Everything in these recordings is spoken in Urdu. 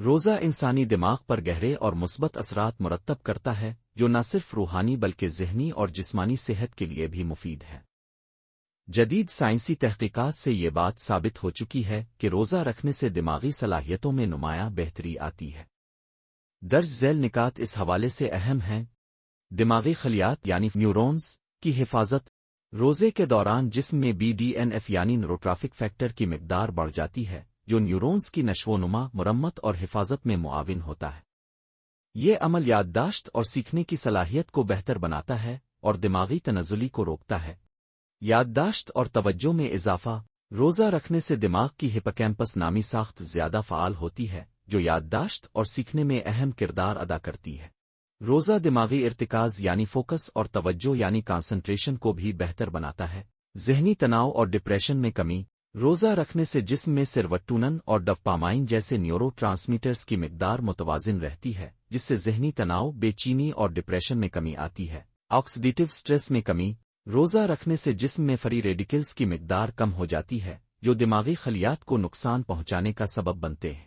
روزہ انسانی دماغ پر گہرے اور مثبت اثرات مرتب کرتا ہے جو نہ صرف روحانی بلکہ ذہنی اور جسمانی صحت کے لیے بھی مفید ہے۔ جدید سائنسی تحقیقات سے یہ بات ثابت ہو چکی ہے کہ روزہ رکھنے سے دماغی صلاحیتوں میں نمایاں بہتری آتی ہے۔ درج ذیل نکات اس حوالے سے اہم ہیں: دماغی خلیات یعنی نیورونز کی حفاظت۔ روزے کے دوران جسم میں BDNF یعنی نیوروٹرافک فیکٹر کی مقدار بڑھ جاتی ہے جو نیورونز کی نشو و نما، مرمت اور حفاظت میں معاون ہوتا ہے۔ یہ عمل یادداشت اور سیکھنے کی صلاحیت کو بہتر بناتا ہے اور دماغی تنزلی کو روکتا ہے۔ یادداشت اور توجہ میں اضافہ۔ روزہ رکھنے سے دماغ کی ہپوکیمپس نامی ساخت زیادہ فعال ہوتی ہے جو یادداشت اور سیکھنے میں اہم کردار ادا کرتی ہے۔ روزہ دماغی ارتکاز یعنی فوکس اور توجہ یعنی کانسنٹریشن کو بھی بہتر بناتا ہے۔ ذہنی تناؤ اور ڈپریشن میں کمی۔ روزہ رکھنے سے جسم میں سیروٹونن اور ڈوپامائن جیسے نیورو ٹرانسمیٹرز کی مقدار متوازن رہتی ہے جس سے ذہنی تناؤ، بے چینی اور ڈپریشن میں کمی آتی ہے۔ آکسیڈیٹیو سٹریس میں کمی۔ روزہ رکھنے سے جسم میں فری ریڈیکلز کی مقدار کم ہو جاتی ہے جو دماغی خلیات کو نقصان پہنچانے کا سبب بنتے ہیں۔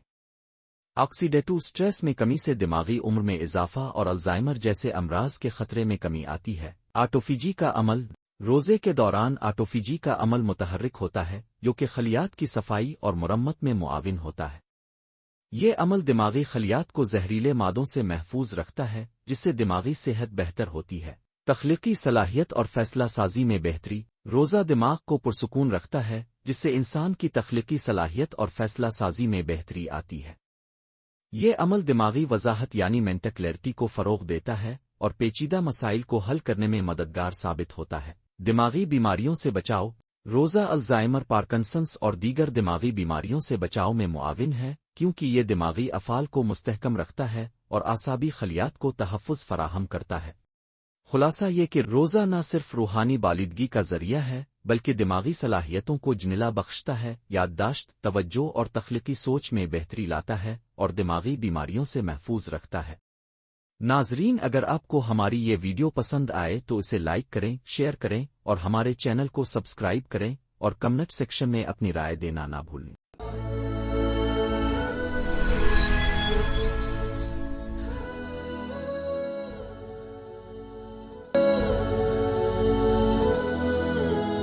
آکسیڈیٹو سٹریس میں کمی سے دماغی عمر میں اضافہ اور الزائمر جیسے امراض کے خطرے میں کمی آتی ہے۔ آٹوفیجی کا عمل۔ روزے کے دوران آٹوفیجی کا عمل متحرک ہوتا ہے جو کہ خلیات کی صفائی اور مرمت میں معاون ہوتا ہے۔ یہ عمل دماغی خلیات کو زہریلے مادوں سے محفوظ رکھتا ہے جس سے دماغی صحت بہتر ہوتی ہے۔ تخلیقی صلاحیت اور فیصلہ سازی میں بہتری۔ روزہ دماغ کو پرسکون رکھتا ہے جس سے انسان کی تخلیقی صلاحیت اور فیصلہ سازی میں بہتری آتی ہے۔ یہ عمل دماغی وضاحت یعنی مینٹل کلیئرٹی کو فروغ دیتا ہے اور پیچیدہ مسائل کو حل کرنے میں مددگار ثابت ہوتا ہے۔ دماغی بیماریوں سے بچاؤ۔ روزہ الزائمر، پارکنسنس اور دیگر دماغی بیماریوں سے بچاؤ میں معاون ہے کیونکہ یہ دماغی افعال کو مستحکم رکھتا ہے اور اعصابی خلیات کو تحفظ فراہم کرتا ہے۔ خلاصہ یہ کہ روزہ نہ صرف روحانی بالادگی کا ذریعہ ہے بلکہ دماغی صلاحیتوں کو جنلا بخشتا ہے، یادداشت، توجہ اور تخلیقی سوچ میں بہتری لاتا ہے اور دماغی بیماریوں سے محفوظ رکھتا ہے۔ ناظرین، اگر آپ کو ہماری یہ ویڈیو پسند آئے تو اسے لائک کریں، شیئر کریں اور ہمارے چینل کو سبسکرائب کریں اور کمنٹ سیکشن میں اپنی رائے دینا نہ بھولیں۔